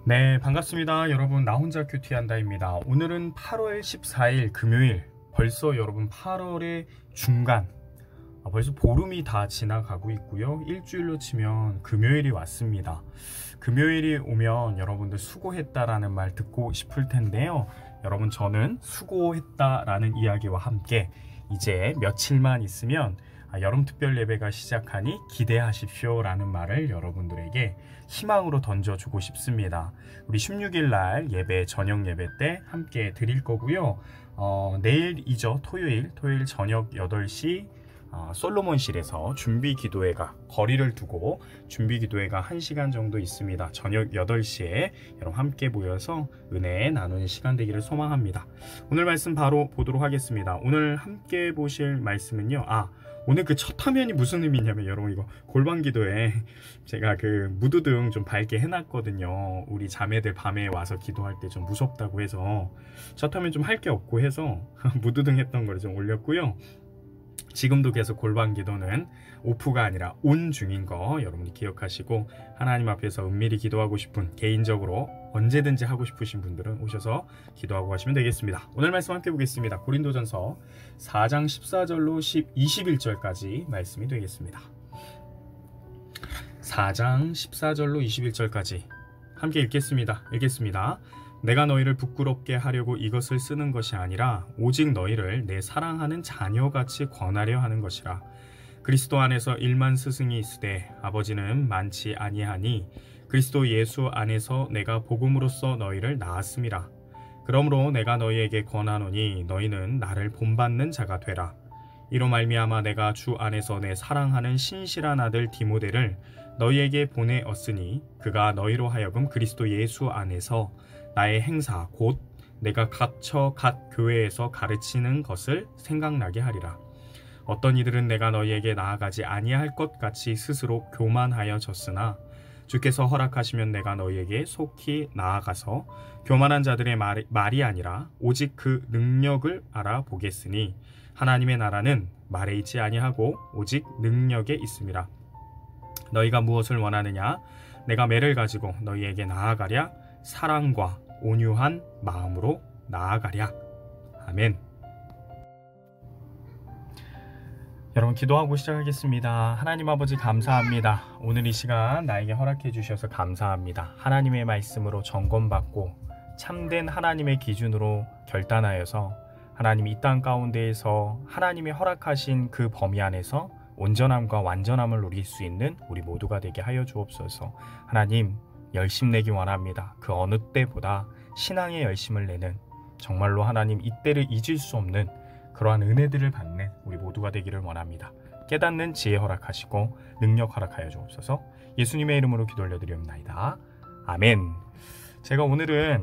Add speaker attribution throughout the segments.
Speaker 1: 네, 반갑습니다. 여러분, 나 혼자 큐티한다입니다. 오늘은 8월 14일 금요일. 벌써 여러분 8월의 중간. 벌써 보름이 다 지나가고 있고요. 일주일로 치면 금요일이 왔습니다. 금요일이 오면 여러분들 수고했다라는 말 듣고 싶을 텐데요. 여러분, 저는 수고했다라는 이야기와 함께 이제 며칠만 있으면 여름 특별 예배가 시작하니 기대하십시오 라는 말을 여러분들에게 희망으로 던져주고 싶습니다. 우리 16일 날 예배, 저녁 예배 때 함께 드릴 거고요. 내일이죠. 토요일 저녁 8시 솔로몬실에서 준비 기도회가, 거리를 두고 준비 기도회가 1시간 정도 있습니다. 저녁 8시에 여러분 함께 모여서 은혜 나누는 시간 되기를 소망합니다. 오늘 말씀 바로 보도록 하겠습니다. 오늘 함께 보실 말씀은요. 오늘 그 첫 화면이 무슨 의미냐면, 여러분, 이거 골방 기도에 제가 그 무드등 좀 밝게 해놨거든요. 우리 자매들 밤에 와서 기도할 때 좀 무섭다고 해서 첫 화면 좀 할 게 없고 해서 무드등 했던 걸 좀 올렸고요. 지금도 계속 골방 기도는 오프가 아니라 온 중인 거 여러분이 기억하시고, 하나님 앞에서 은밀히 기도하고 싶은, 개인적으로 언제든지 하고 싶으신 분들은 오셔서 기도하고 가시면 되겠습니다. 오늘 말씀 함께 보겠습니다. 고린도전서 4장 14절로 21절까지 말씀이 되겠습니다. 4장 14절로 21절까지 함께 읽겠습니다. 내가 너희를 부끄럽게 하려고 이것을 쓰는 것이 아니라 오직 너희를 내 사랑하는 자녀같이 권하려 하는 것이라. 그리스도 안에서 1만 스승이 있으되 아버지는 많지 아니하니 그리스도 예수 안에서 내가 복음으로써 너희를 낳았음이라. 그러므로 내가 너희에게 권하노니 너희는 나를 본받는 자가 되라. 이로 말미암아 내가 주 안에서 내 사랑하는 신실한 아들 디모데를 너희에게 보내었으니 그가 너희로 하여금 그리스도 예수 안에서 나의 행사 곧 내가 갇혀 각 교회에서 가르치는 것을 생각나게 하리라. 어떤 이들은 내가 너희에게 나아가지 아니할 것 같이 스스로 교만하여졌으나 주께서 허락하시면 내가 너희에게 속히 나아가서 교만한 자들의 말이 아니라 오직 그 능력을 알아보겠으니 하나님의 나라는 말에 있지 아니하고 오직 능력에 있음이라. 너희가 무엇을 원하느냐? 내가 매를 가지고 너희에게 나아가랴. 사랑과 온유한 마음으로 나아가랴. 아멘. 여러분, 기도하고 시작하겠습니다. 하나님 아버지, 감사합니다. 오늘 이 시간 나에게 허락해 주셔서 감사합니다. 하나님의 말씀으로 점검받고 참된 하나님의 기준으로 결단하여서 하나님 이 땅 가운데에서 하나님이 허락하신 그 범위 안에서 온전함과 완전함을 누릴 수 있는 우리 모두가 되게 하여 주옵소서. 하나님, 열심 내기 원합니다. 그 어느 때보다 신앙의 열심을 내는, 정말로 하나님 이때를 잊을 수 없는 그러한 은혜들을 받는 우리 모두가 되기를 원합니다. 깨닫는 지혜 허락하시고 능력 허락하여 주옵소서. 예수님의 이름으로 기도 올려드리옵나이다. 아멘. 제가 오늘은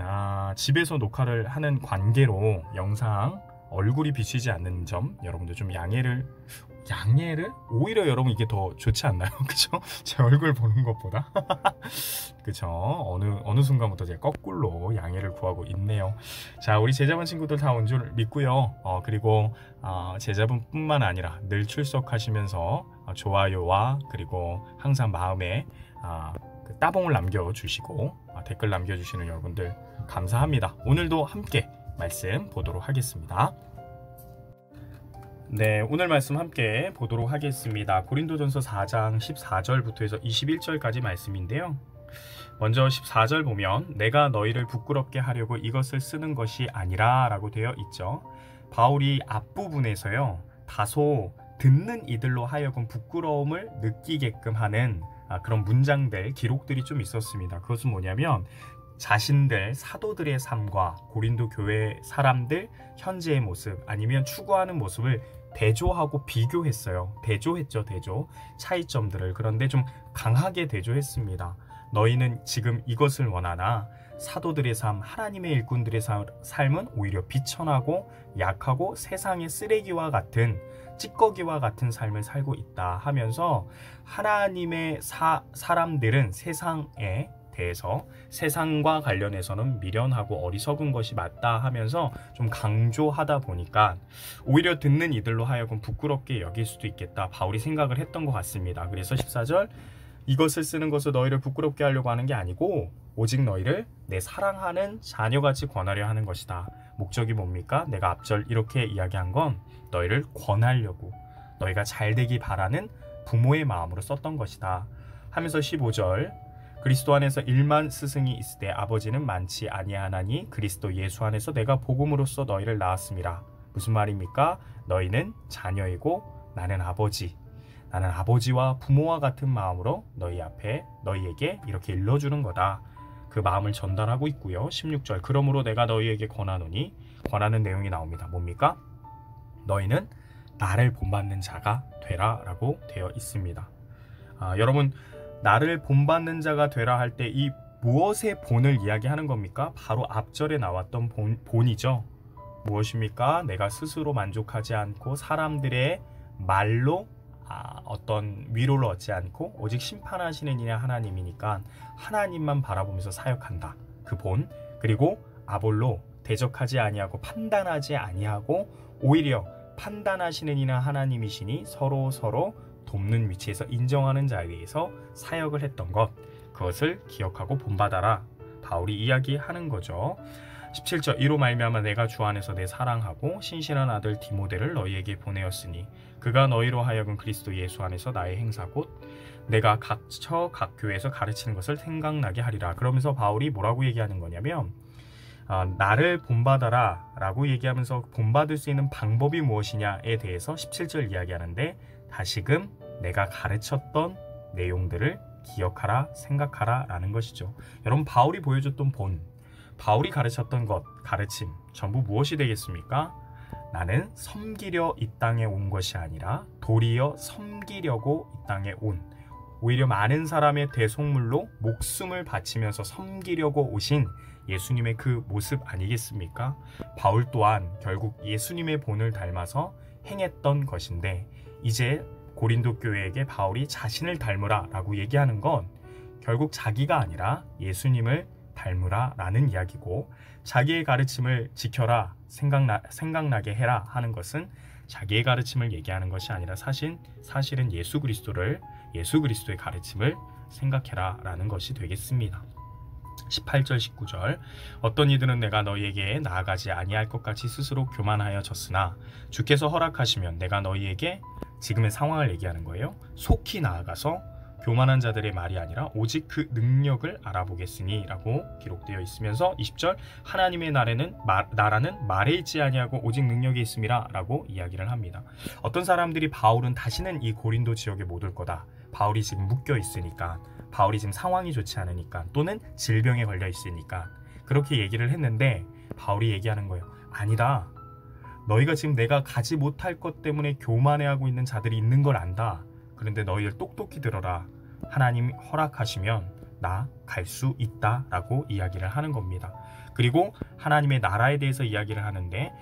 Speaker 1: 집에서 녹화를 하는 관계로 영상 얼굴이 비치지 않는 점 여러분들 좀 양해를 오히려 여러분 이게 더 좋지 않나요? 그죠? 제 얼굴 보는 것보다 그죠? 어느 순간부터 제가 거꾸로 양해를 구하고 있네요. 자, 우리 제자분 친구들 다 온 줄 믿고요. 그리고 제자분뿐만 아니라 늘 출석하시면서 좋아요와 그리고 항상 마음에 그 따봉을 남겨주시고 댓글 남겨주시는 여러분들 감사합니다. 오늘도 함께 말씀 보도록 하겠습니다. 네, 오늘 말씀 함께 보도록 하겠습니다. 고린도전서 4장 14절부터 해서 21절까지 말씀인데요. 먼저 14절 보면 내가 너희를 부끄럽게 하려고 이것을 쓰는 것이 아니라 라고 되어 있죠. 바울이 앞부분에서요, 다소 듣는 이들로 하여금 부끄러움을 느끼게끔 하는 그런 문장들, 기록들이 좀 있었습니다. 그것은 뭐냐면 자신들, 사도들의 삶과 고린도 교회 사람들 현재의 모습, 아니면 추구하는 모습을 대조하고 비교했어요. 대조. 차이점들을. 그런데 좀 강하게 대조했습니다. 너희는 지금 이것을 원하나 사도들의 삶, 하나님의 일꾼들의 삶은 오히려 비천하고 약하고 세상의 쓰레기와 같은, 찌꺼기와 같은 삶을 살고 있다 하면서 하나님의 사람들은 세상에 대해서, 세상과 관련해서는 미련하고 어리석은 것이 맞다 하면서 좀 강조하다 보니까 오히려 듣는 이들로 하여금 부끄럽게 여길 수도 있겠다, 바울이 생각을 했던 것 같습니다. 그래서 14절 이것을 쓰는 것은 너희를 부끄럽게 하려고 하는 게 아니고 오직 너희를 내 사랑하는 자녀같이 권하려 하는 것이다. 목적이 뭡니까? 내가 앞절 이렇게 이야기한 건 너희를 권하려고, 너희가 잘되기 바라는 부모의 마음으로 썼던 것이다 하면서 15절, 그리스도 안에서 1만 스승이 있으되 아버지는 많지 아니하나니 그리스도 예수 안에서 내가 복음으로써 너희를 낳았음이라. 무슨 말입니까? 너희는 자녀이고 나는 아버지, 나는 아버지와 부모와 같은 마음으로 너희 앞에 너희에게 이렇게 일러주는 거다. 그 마음을 전달하고 있고요. 16절, 그러므로 내가 너희에게 권하노니, 권하는 내용이 나옵니다. 뭡니까? 너희는 나를 본받는 자가 되라 라고 되어 있습니다. 여러분, 나를 본받는 자가 되라 할 때 이 무엇의 본을 이야기하는 겁니까? 바로 앞절에 나왔던 본이죠. 무엇입니까? 내가 스스로 만족하지 않고 사람들의 말로 어떤 위로를 얻지 않고 오직 심판하시는 이냐 하나님이니까 하나님만 바라보면서 사역한다. 그 본. 그리고 아볼로, 대적하지 아니하고 판단하지 아니하고 오히려 판단하시는 이나 하나님이시니 서로 돕는 위치에서 인정하는 자에 대해서 사역을 했던 것, 그것을 기억하고 본받아라. 바울이 이야기하는 거죠. 17절, 이로 말미암아 내가 주 안에서 내 사랑하고 신실한 아들 디모데를 너희에게 보내었으니 그가 너희로 하여금 그리스도 예수 안에서 나의 행사 곧 내가 각처 각 교회에서 가르치는 것을 생각나게 하리라. 그러면서 바울이 뭐라고 얘기하는 거냐면 나를 본받아라 라고 얘기하면서 본받을 수 있는 방법이 무엇이냐에 대해서 17절 이야기하는데, 다시금 내가 가르쳤던 내용들을 기억하라, 생각하라 라는 것이죠. 여러분, 바울이 보여줬던 본, 바울이 가르쳤던 것, 가르침 전부 무엇이 되겠습니까? 나는 섬기려 이 땅에 온 것이 아니라 도리어 섬기려고 이 땅에 온, 오히려 많은 사람의 대속물로 목숨을 바치면서 섬기려고 오신 예수님의 그 모습 아니겠습니까? 바울 또한 결국 예수님의 본을 닮아서 행했던 것인데, 이제 고린도 교회에게 바울이 자신을 닮으라 라고 얘기하는 건 결국 자기가 아니라 예수님을 닮으라 라는 이야기고, 자기의 가르침을 지켜라, 생각나게 해라 하는 것은 자기의 가르침을 얘기하는 것이 아니라 사실은 예수 그리스도의 가르침을 생각해라 라는 것이 되겠습니다. 18절 19절, 어떤 이들은 내가 너희에게 나아가지 아니할 것 같이 스스로 교만하여졌으나 주께서 허락하시면 내가 너희에게, 지금의 상황을 얘기하는 거예요, 속히 나아가서 교만한 자들의 말이 아니라 오직 그 능력을 알아보겠으니 라고 기록되어 있으면서 20절, 하나님의 나라는 말에 있지 아니하고 오직 능력이 있음이라 라고 이야기를 합니다. 어떤 사람들이 바울은 다시는 이 고린도 지역에 못 올 거다, 바울이 지금 묶여 있으니까, 바울이 지금 상황이 좋지 않으니까, 또는 질병에 걸려 있으니까 그렇게 얘기를 했는데, 바울이 얘기하는 거예요. 아니다, 너희가 지금 내가 가지 못할 것 때문에 교만해하고 있는 자들이 있는 걸 안다. 그런데 너희들 똑똑히 들어라. 하나님 허락하시면 나 갈 수 있다 라고 이야기를 하는 겁니다. 그리고 하나님의 나라에 대해서 이야기를 하는데,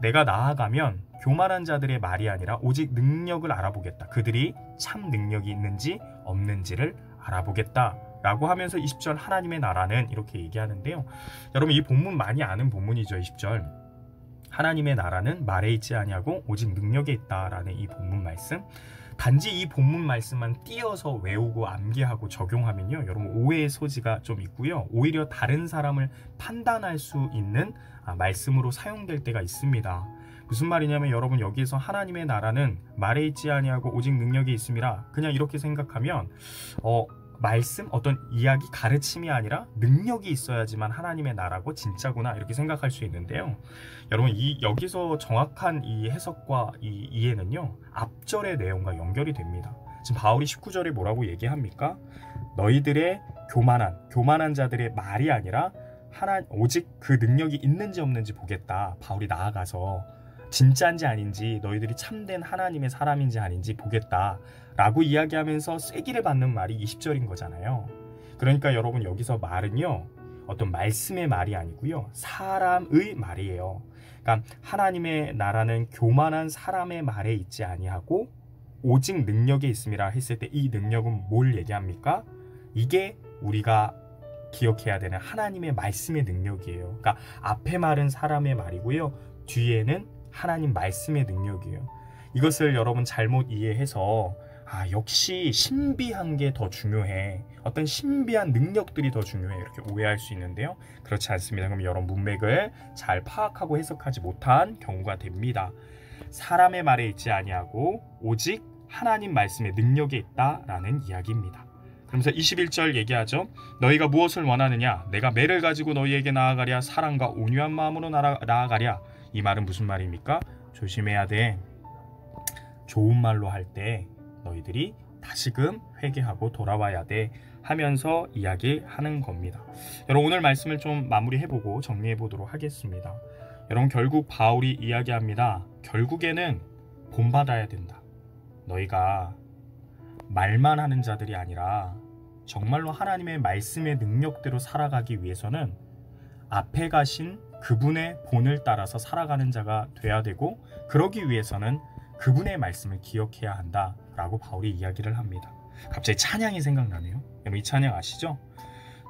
Speaker 1: 내가 나아가면 교만한 자들의 말이 아니라 오직 능력을 알아보겠다. 그들이 참 능력이 있는지 없는지를 알아보겠다 라고 하면서 20절, 하나님의 나라는 이렇게 얘기하는데요. 여러분, 이 본문 많이 아는 본문이죠. 20절, 하나님의 나라는 말에 있지 아니하고 오직 능력에 있다라는 이 본문 말씀, 단지 이 본문 말씀만 띄어서 외우고 암기하고 적용하면요, 여러분 오해의 소지가 좀 있고요, 오히려 다른 사람을 판단할 수 있는 말씀으로 사용될 때가 있습니다. 무슨 말이냐면, 여러분 여기에서 하나님의 나라는 말에 있지 아니하고 오직 능력이 있음이라, 그냥 이렇게 생각하면 말씀, 어떤 이야기, 가르침이 아니라 능력이 있어야지만 하나님의 나라고 진짜구나 이렇게 생각할 수 있는데요. 여러분, 여기서 정확한 이 해석과 이 이해는요, 앞절의 내용과 연결이 됩니다. 지금 바울이 19절에 뭐라고 얘기합니까? 너희들의 교만한 자들의 말이 아니라 오직 그 능력이 있는지 없는지 보겠다. 바울이 나아가서 진짜인지 아닌지, 너희들이 참된 하나님의 사람인지 아닌지 보겠다 라고 이야기하면서 쐐기를 받는 말이 20절인 거잖아요. 그러니까 여러분, 여기서 말은요, 어떤 말씀의 말이 아니고요, 사람의 말이에요. 그러니까 하나님의 나라는 교만한 사람의 말에 있지 아니하고 오직 능력에 있음이라 했을 때, 이 능력은 뭘 얘기합니까? 이게 우리가 기억해야 되는 하나님의 말씀의 능력이에요. 그러니까 앞에 말은 사람의 말이고요, 뒤에는 하나님 말씀의 능력이에요. 이것을 여러분 잘못 이해해서 역시 신비한 게 더 중요해. 어떤 신비한 능력들이 더 중요해. 이렇게 오해할 수 있는데요. 그렇지 않습니다. 그럼 여러분 문맥을 잘 파악하고 해석하지 못한 경우가 됩니다. 사람의 말에 있지 아니하고 오직 하나님 말씀의 능력에 있다라는 이야기입니다. 그러면서 21절 얘기하죠. 너희가 무엇을 원하느냐? 내가 매를 가지고 너희에게 나아가랴. 사랑과 온유한 마음으로 나아가랴. 이 말은 무슨 말입니까? 조심해야 돼. 좋은 말로 할 때 너희들이 다시금 회개하고 돌아와야 돼 하면서 이야기하는 겁니다. 여러분 오늘 말씀을 좀 마무리해보고 정리해보도록 하겠습니다. 여러분 결국 바울이 이야기합니다. 결국에는 본받아야 된다. 너희가 말만 하는 자들이 아니라 정말로 하나님의 말씀의 능력대로 살아가기 위해서는 앞에 가신 그분의 본을 따라서 살아가는 자가 돼야 되고, 그러기 위해서는 그분의 말씀을 기억해야 한다라고 바울이 이야기를 합니다. 갑자기 찬양이 생각나네요. 여러분 이 찬양 아시죠?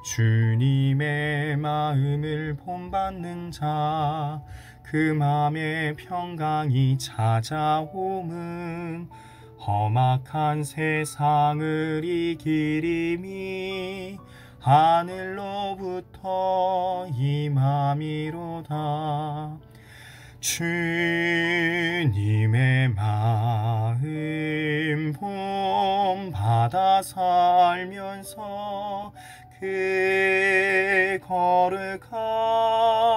Speaker 1: 주님의 마음을 본받는 자, 그 마음의 평강이 찾아옴은 험악한 세상을 이기림이 하늘로부터 임함이로다. 주님의 마음 본받아 살면서 그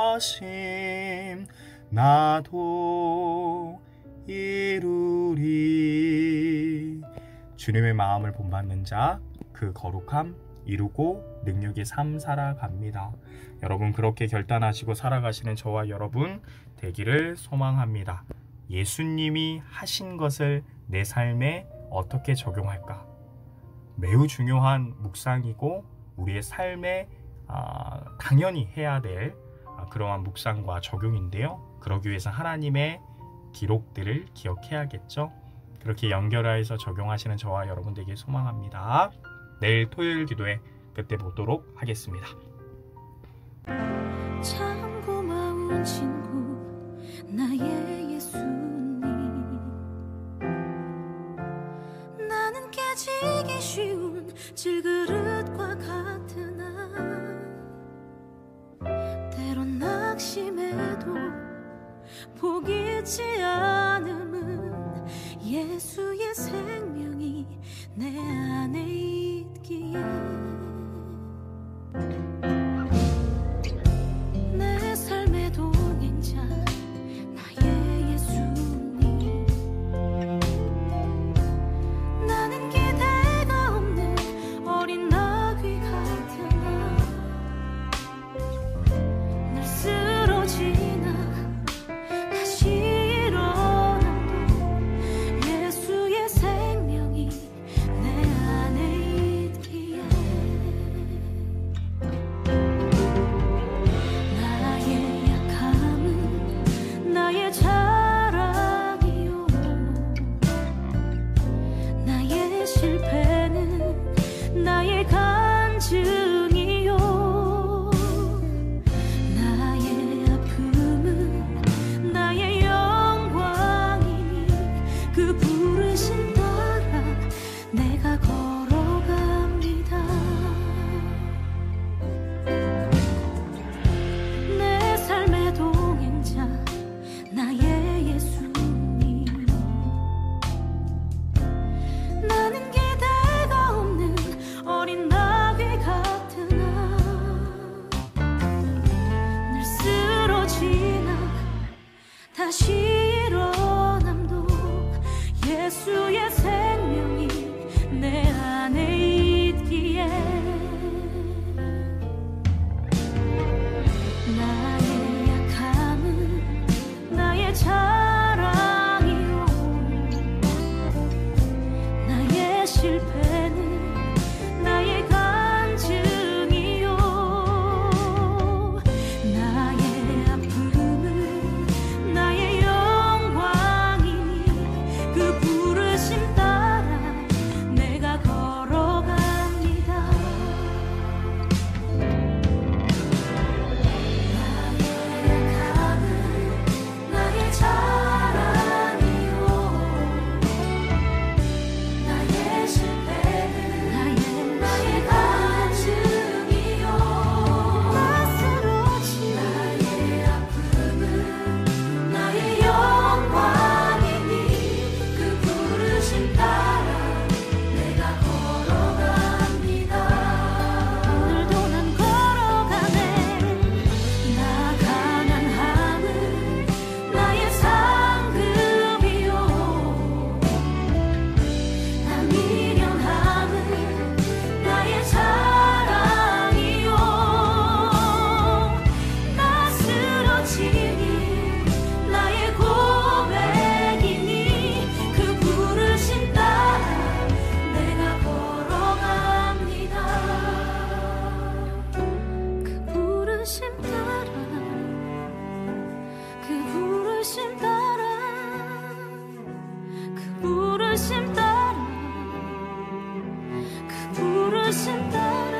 Speaker 1: 거룩하심 나도 이루리. 주님의 마음을 본받는 자 그 거룩함 이루고 능력의 삶 살아갑니다. 여러분 그렇게 결단하시고 살아가시는 저와 여러분 되기를 소망합니다. 예수님이 하신 것을 내 삶에 어떻게 적용할까? 매우 중요한 묵상이고 우리의 삶에 당연히 해야 될 그러한 묵상과 적용인데요. 그러기 위해서 하나님의 기록들을 기억해야겠죠. 그렇게 연결해서 적용하시는 저와 여러분 되길 소망합니다. 내일 토요일 기도회 그때 보도록 하겠습니다.
Speaker 2: 참 고마운 친구 나의 예수님, 나는 깨지기 쉬운 질그릇과 같으나 때론 낙심해도 포기치 않음은 예수의 생명이 내 안에 있기에 내 삶의 동행자 나의 예수님, 나는 기대가 없는 어린 나귀 같으나 늘 쓰러지나 다시 일어나도 예수의 생명 뜻은 따라